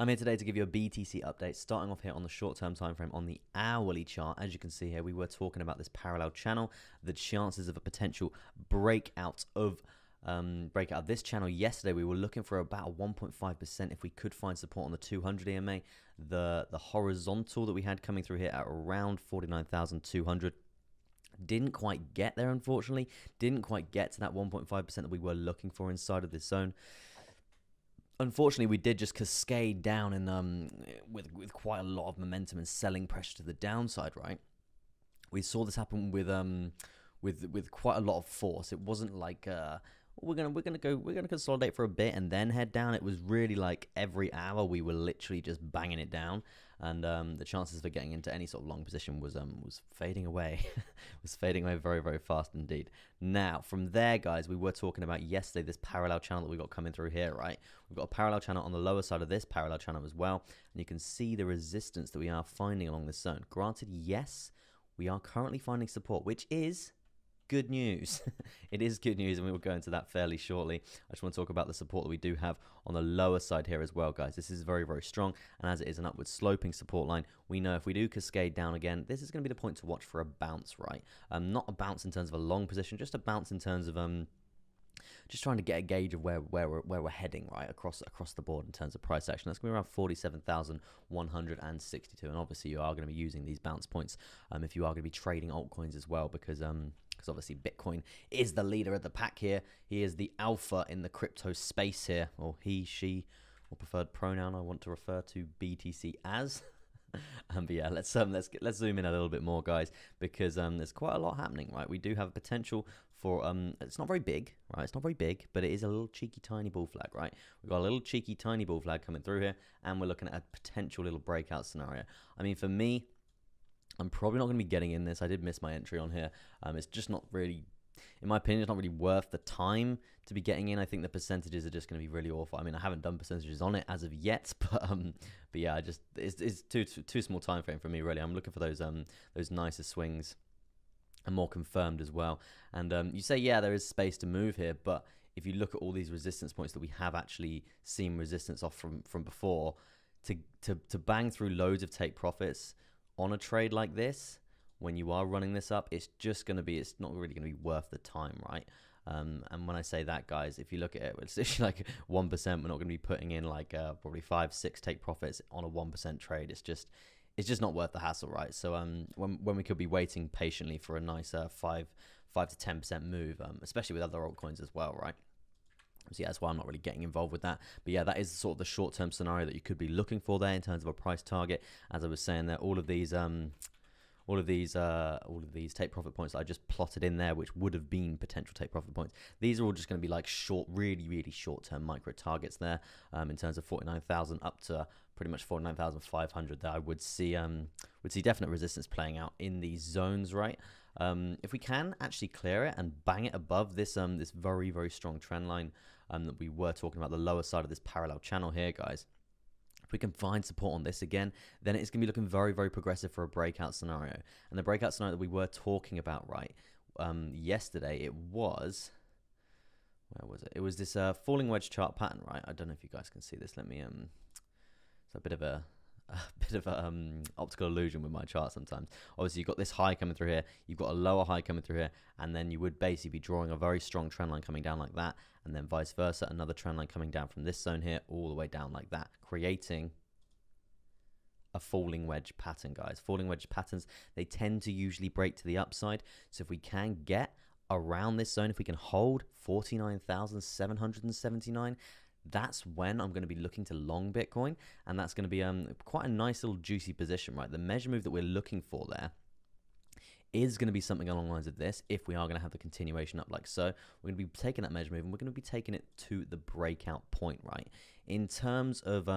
I'm here today to give you a BTC update, starting off here on the short-term time frame on the hourly chart. As you can see here, we were talking about this parallel channel, the chances of a potential breakout of this channel yesterday. We were looking for about 1.5% if we could find support on the 200 EMA. The horizontal that we had coming through here at around 49,200 didn't quite get there, unfortunately. Didn't quite get to that 1.5% that we were looking for inside of this zone. Unfortunately, we did just cascade down in with quite a lot of momentum and selling pressure to the downside, right? We saw this happen with quite a lot of force. It wasn't like we're gonna consolidate for a bit and then head down. It was really like every hour we were literally just banging it down, and the chances for getting into any sort of long position was fading away. Was fading away very, very fast indeed. Now from there, guys, we were talking about yesterday this parallel channel that we got coming through here, right? We've got a parallel channel on the lower side of this parallel channel as well, and you can see the resistance that we are finding along this zone. Granted, yes, we are currently finding support, which is good news. It is good news, and we will go into that fairly shortly. I just want to talk about the support that we do have on the lower side here as well, guys. This is very, very strong, and as it is an upward sloping support line, we know if we do cascade down again, this is going to be the point to watch for a bounce, right? Not a bounce in terms of a long position, just a bounce in terms of just trying to get a gauge of where we're heading, right, across the board in terms of price action. That's going to be around 47,162, and obviously you are going to be using these bounce points if you are going to be trading altcoins as well, because obviously Bitcoin is the leader of the pack here. He is the alpha in the crypto space here, or he, she, or preferred pronoun I want to refer to BTC as. But yeah, let's zoom in a little bit more, guys, because there's quite a lot happening, right? We do have a potential for it's not very big, right? It's not very big, but it is a little cheeky tiny bull flag, right? We've got a little cheeky tiny bull flag coming through here, and we're looking at a potential little breakout scenario. I mean, for me, I'm probably not going to be getting in this. I did miss my entry on here. It's just not really, in my opinion, it's not really worth the time to be getting in. I think the percentages are just going to be really awful. I mean, I haven't done percentages on it as of yet, but yeah, it's too small time frame for me, really. I'm looking for those nicer swings and more confirmed as well. And you say, yeah, there is space to move here, but if you look at all these resistance points that we have actually seen resistance off from before, to bang through loads of take profits on a trade like this, when you are running this up, it's not really going to be worth the time, right? And when I say that, guys, if you look at it, it's literally like 1%. We're not going to be putting in like probably 5-6 take profits on a 1% trade. It's just not worth the hassle, right? So when we could be waiting patiently for a nice 5 to 10% move, especially with other altcoins as well, right? So yeah, that's why I'm not really getting involved with that. But yeah, that is sort of the short-term scenario that you could be looking for there in terms of a price target. As I was saying there, all of these take profit points that I just plotted in there, which would have been potential take profit points, these are all just going to be like really, really short-term micro targets there, in terms of 49,000 up to pretty much 49,500. That I would see definite resistance playing out in these zones, right? If we can actually clear it and bang it above this this very, very strong trend line that we were talking about, the lower side of this parallel channel here, guys. If we can find support on this again, then it's going to be looking very, very progressive for a breakout scenario. And the breakout scenario that we were talking about, right, yesterday, it was, where was it? It was this falling wedge chart pattern, right? I don't know if you guys can see this. Let me, it's a bit of a optical illusion with my chart sometimes. Obviously, you've got this high coming through here, you've got a lower high coming through here, and then you would basically be drawing a very strong trend line coming down like that, and then vice versa, another trend line coming down from this zone here all the way down like that, creating a falling wedge pattern, guys. Falling wedge patterns, they tend to usually break to the upside. So if we can get around this zone, if we can hold 49,779, that's when I'm going to be looking to long Bitcoin, and that's going to be quite a nice little juicy position, right? The measure move that we're looking for there is going to be something along the lines of this. If we are going to have the continuation up like so, we're going to be taking that measure move and we're going to be taking it to the breakout point, right? In terms of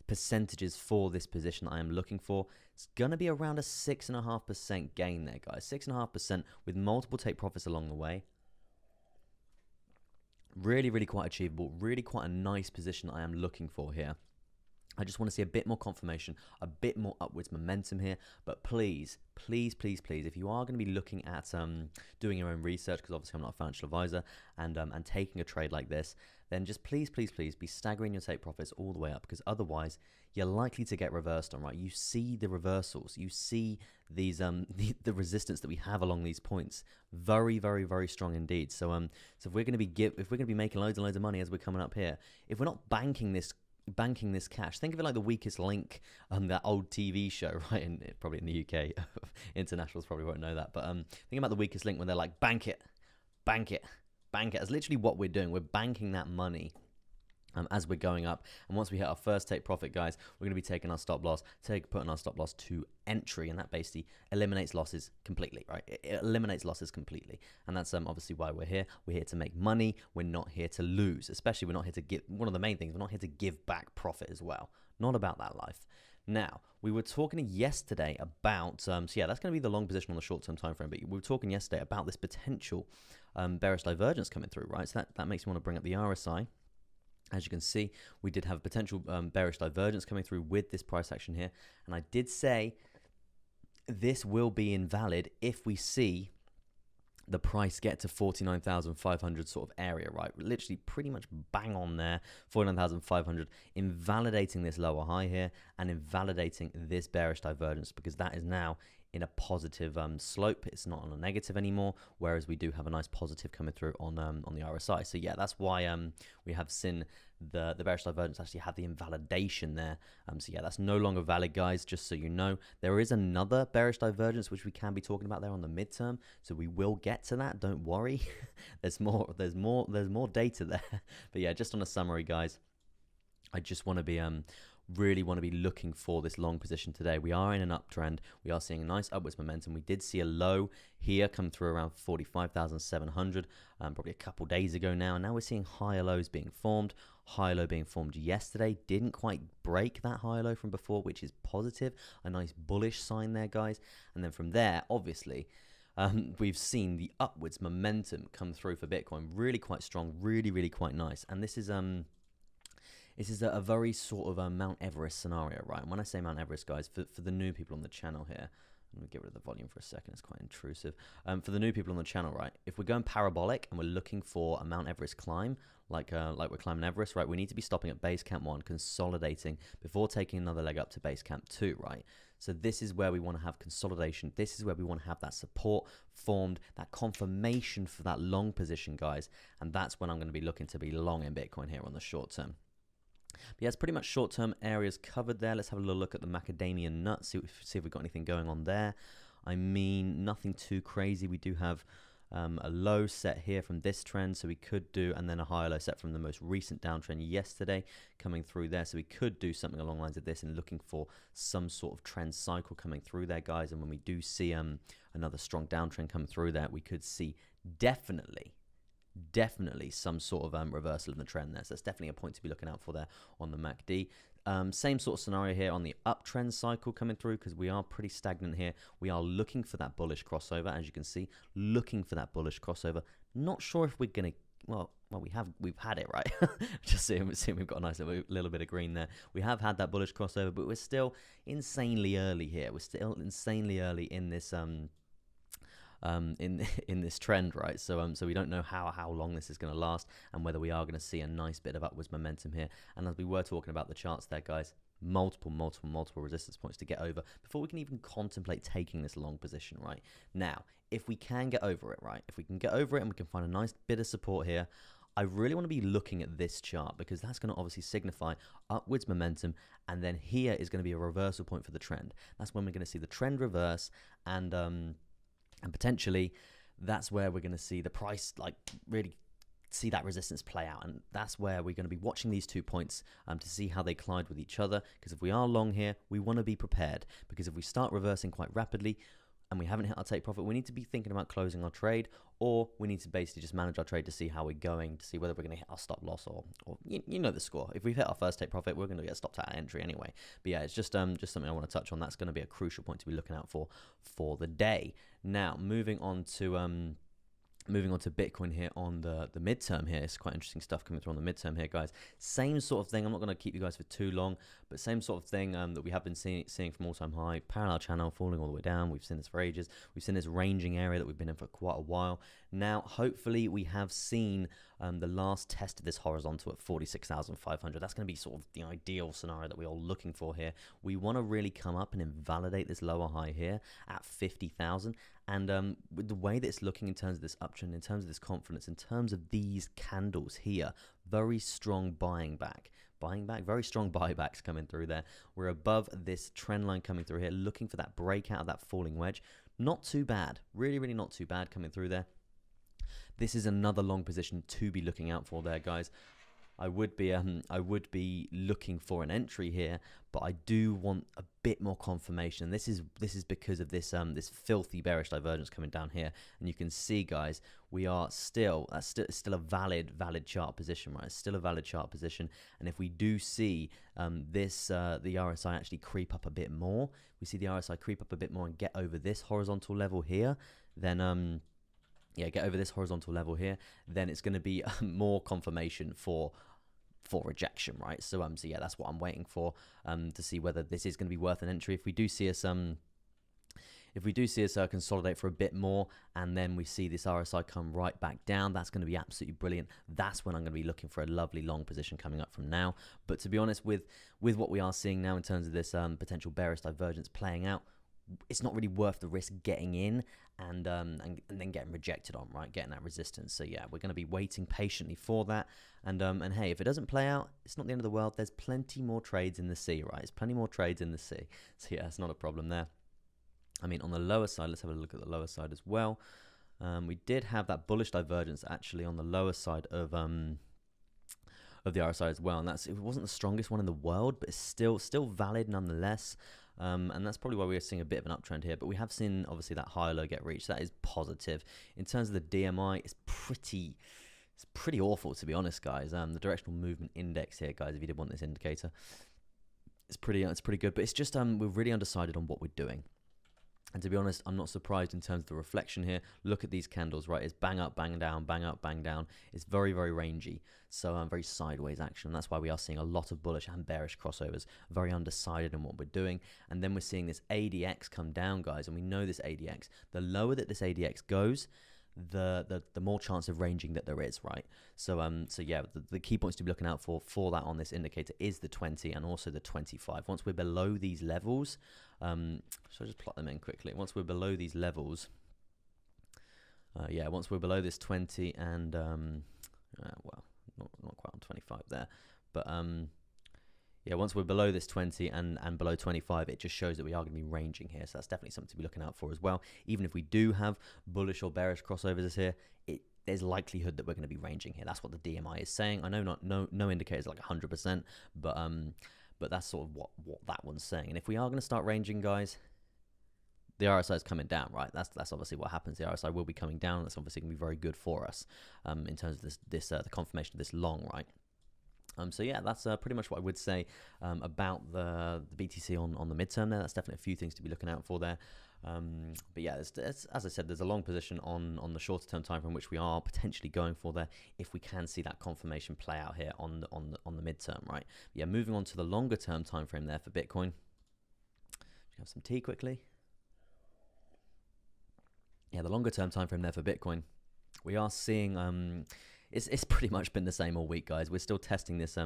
percentages for this position I am looking for, it's going to be around a 6.5% gain there, guys. 6.5% with multiple take profits along the way. Really, really quite achievable. Really quite a nice position I am looking for here. I just want to see a bit more confirmation, a bit more upwards momentum here. But please, please, please, please, if you are going to be looking at doing your own research, because obviously I'm not a financial advisor, and taking a trade like this, then just please, please, please be staggering your take profits all the way up, because otherwise you're likely to get reversed on, right? You see the reversals, you see these the resistance that we have along these points, very, very, very strong indeed. So so if we're going to be making loads and loads of money as we're coming up here, if we're not banking this cash, think of it like the weakest link on that old TV show, right? And probably in the UK, internationals probably won't know that, but think about the weakest link when they're like, bank it, bank it, bank it. That's literally what we're doing. We're banking that money as we're going up. And once we hit our first take profit, guys, we're going to be taking our stop loss, putting our stop loss to entry, and that basically eliminates losses completely, right? It eliminates losses completely. And that's obviously why we're here. We're here to make money. We're not here to lose. Especially, we're not here to give, one of the main things, we're not here to give back profit as well. Not about that life. Now, we were talking yesterday about, so yeah, that's going to be the long position on the short-term time frame, but we were talking yesterday about this potential bearish divergence coming through, right? So that makes me want to bring up the RSI. As you can see, we did have a potential bearish divergence coming through with this price action here. And I did say this will be invalid if we see the price get to 49,500 sort of area, right? Literally pretty much bang on there, 49,500, invalidating this lower high here and invalidating this bearish divergence, because that is now in a positive slope. It's not on a negative anymore, whereas we do have a nice positive coming through on the RSI. So yeah, that's why we have seen the bearish divergence actually had the invalidation there. So yeah, that's no longer valid, guys, just so you know. There is another bearish divergence which we can be talking about there on the midterm, so we will get to that, don't worry. there's more data there. But yeah, just on a summary, guys, I just want to be really want to be looking for this long position today. We are in an uptrend. We are seeing a nice upwards momentum. We did see a low here come through around 45,700 probably a couple days ago now. And now we're seeing higher lows being formed. High low being formed yesterday. Didn't quite break that high low from before, which is positive. A nice bullish sign there, guys. And then from there, obviously, we've seen the upwards momentum come through for Bitcoin. Really quite strong. Really, really quite nice. And this is a very sort of Mount Everest scenario, right? And when I say Mount Everest, guys, for the new people on the channel here, I'm going to get rid of the volume for a second. It's quite intrusive. For the new people on the channel, right, if we're going parabolic and we're looking for a Mount Everest climb, like we're climbing Everest, right, we need to be stopping at base camp 1, consolidating before taking another leg up to base camp 2, right? So this is where we want to have consolidation. This is where we want to have that support formed, that confirmation for that long position, guys. And that's when I'm going to be looking to be long in Bitcoin here on the short term. But yeah, it's pretty much short-term areas covered there. Let's have a little look at the macadamia nut, see if we've got anything going on there. I mean, nothing too crazy. We do have a low set here from this trend, so we could do, and then a higher low set from the most recent downtrend yesterday coming through there. So we could do something along the lines of this and looking for some sort of trend cycle coming through there, guys. And when we do see another strong downtrend come through there, we could see definitely some sort of reversal of the trend there. So that's definitely a point to be looking out for there on the MACD. Same sort of scenario here on the uptrend cycle coming through, because we are pretty stagnant here. We are looking for that bullish crossover, as you can see, looking for that bullish crossover. Not sure if we're going to, well, we've had it, right? Just seeing we've got a nice little bit of green there. We have had that bullish crossover, but we're still insanely early here. We're still insanely early in this in this trend, right? So we don't know how long this is going to last, and whether we are going to see a nice bit of upwards momentum here. And as we were talking about the charts there, guys, multiple resistance points to get over before we can even contemplate taking this long position, right? Now, if we can get over it, right? If we can get over it and we can find a nice bit of support here, I really want to be looking at this chart, because that's going to obviously signify upwards momentum, and then here is going to be a reversal point for the trend. That's when we're going to see the trend reverse, and potentially that's where we're going to see the price like really see that resistance play out. And that's where we're going to be watching these 2 points to see how they collide with each other, because if we are long here, we want to be prepared, because if we start reversing quite rapidly and we haven't hit our take profit, we need to be thinking about closing our trade, or we need to basically just manage our trade to see how we're going, to see whether we're going to hit our stop loss, or you know the score. If we've hit our first take profit, we're going to get stopped at entry anyway. But yeah, it's just something I want to touch on. That's going to be a crucial point to be looking out for the day. Now, moving on to Moving on to Bitcoin here on the midterm here. It's quite interesting stuff coming through on the midterm here, guys. Same sort of thing. I'm not going to keep you guys for too long, but same sort of thing that we have been seeing from all-time high. Parallel channel falling all the way down. We've seen this for ages. We've seen this ranging area that we've been in for quite a while. Now, hopefully, we have seen the last test of this horizontal at 46,500. That's going to be sort of the ideal scenario that we're all looking for here. We want to really come up and invalidate this lower high here at 50,000. And with the way that it's looking in terms of this uptrend, in terms of this confidence, in terms of these candles here, very strong buying back, very strong buybacks coming through there. We're above this trend line coming through here, looking for that breakout of that falling wedge. Not too bad, really not too bad coming through there. This is another long position to be looking out for there, guys. I would be looking for an entry here, but I do want a bit more confirmation. This is because of this this filthy bearish divergence coming down here, and you can see, guys, we are still still a valid chart position, right? It's still a valid chart position, and if we do see the RSI actually creep up a bit more, we see the RSI creep up a bit more and get over this horizontal level here, then yeah, get over this horizontal level here, then it's going to be more confirmation for rejection, right? So so yeah, that's what I'm waiting for to see whether this is going to be worth an entry. If we do see us consolidate for a bit more, and then we see this RSI come right back down, that's going to be absolutely brilliant. That's when I'm going to be looking for a lovely long position coming up from now. But to be honest, with what we are seeing now in terms of this potential bearish divergence playing out, it's not really worth the risk getting in and then getting rejected on, right? Getting that resistance. So yeah, we're going to be waiting patiently for that. And hey, if it doesn't play out, it's not the end of the world. There's plenty more trades in the sea, right? There's plenty more trades in the sea. So yeah, it's not a problem there. I mean, on the lower side, let's have a look at the lower side as well. We did have that bullish divergence actually on the lower side of the RSI as well, and it wasn't the strongest one in the world, but it's still valid nonetheless. And that's probably why we're seeing a bit of an uptrend here, but we have seen obviously that higher low get reached. That is positive. In terms of the DMI, it's pretty awful, to be honest, guys. The directional movement index here, guys, if you did want this indicator, it's pretty good, but it's just we're really undecided on what we're doing. And to be honest, I'm not surprised in terms of the reflection here. Look at these candles, right? It's bang up, bang down, bang up, bang down. It's very rangy. So very sideways action. That's why we are seeing a lot of bullish and bearish crossovers. Very undecided in what we're doing. And then we're seeing this ADX come down, guys. And we know this ADX, the lower that this ADX goes, the more chance of ranging that there is, right? So yeah, the key points to be looking out for that on this indicator is the 20 and also the 25. Once we're below these levels, so I'll just plot them in quickly. Once we're below these levels, yeah, once we're below this 20 and well, not quite on 25 there, but yeah, once we're below this 20 and below 25, it just shows that we are going to be ranging here. So that's definitely something to be looking out for as well. Even if we do have bullish or bearish crossovers here, there's likelihood that we're going to be ranging here. That's what the DMI is saying. I know no indicators like 100%, but that's sort of what that one's saying. And if we are going to start ranging, guys, the RSI is coming down, right? That's obviously what happens. The RSI will be coming down. That's obviously going to be very good for us in terms of the confirmation of this long, right? So yeah, that's pretty much what I would say about the BTC on the midterm there. That's definitely a few things to be looking out for there. But yeah, as I said, there's a long position on the shorter term time frame which we are potentially going for there if we can see that confirmation play out here on the midterm, right? Yeah, moving on to the longer term time frame there for Bitcoin. Have some tea quickly. Yeah, the longer term time frame there for Bitcoin, we are seeing it's pretty much been the same all week, guys. We're still testing this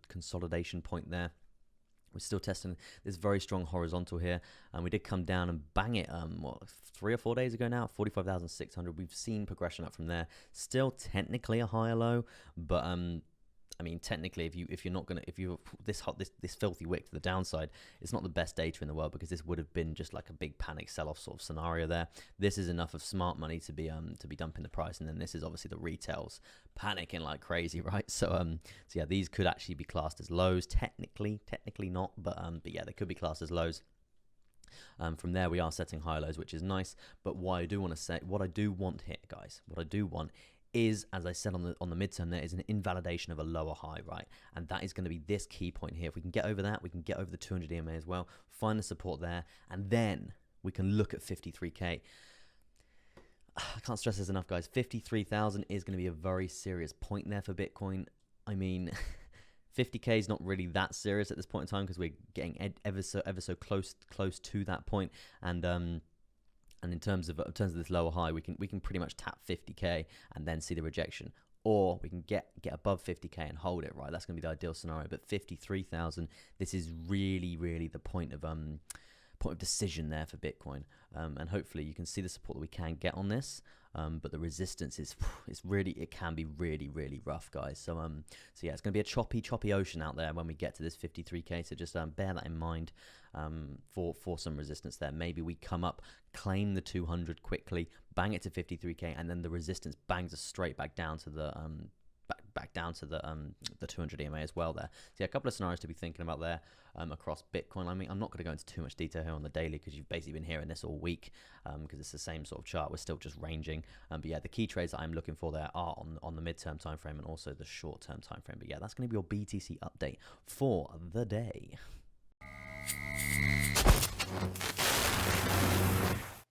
consolidation point there. We're still testing this very strong horizontal here, and we did come down and bang it what, 3 or 4 days ago now, 45,600. We've seen progression up from there. Still technically a higher low, but I mean, technically, if you're this filthy wick to the downside, it's not the best data in the world, because this would have been just like a big panic sell-off sort of scenario there. This is enough of smart money to be dumping the price, and then this is obviously the retails panicking like crazy, right? So yeah, these could actually be classed as lows. Technically not, but yeah, they could be classed as lows. From there, we are setting high lows, which is nice. But what I do want here, guys, is, as I said on the midterm, there is an invalidation of a lower high, right? And that is going to be this key point here. If we can get over that, we can get over the 200 EMA as well, find the support there, and then we can look at 53K. I can't stress this enough, guys. 53,000 is going to be a very serious point there for Bitcoin. I mean, 50k is not really that serious at this point in time because we're getting ever so close to that point, and in terms of this lower high, we can pretty much tap 50k and then see the rejection, or we can get above 50k and hold it, right? That's going to be the ideal scenario. But 53,000, this is really the point of decision there for Bitcoin, and hopefully you can see the support that we can get on this, but the resistance is it can be really rough, guys. So yeah, it's going to be a choppy ocean out there when we get to this 53k, so just bear that in mind for some resistance there. Maybe we come up, claim the 200 quickly, bang it to 53k, and then the resistance bangs us straight back down to the the 200 EMA as well there. So yeah, a couple of scenarios to be thinking about there across Bitcoin. I mean, I'm not going to go into too much detail here on the daily because you've basically been hearing this all week because it's the same sort of chart. We're still just ranging. But yeah, the key trades that I'm looking for there are on the midterm time frame and also the short-term time frame. But yeah, that's going to be your BTC update for the day.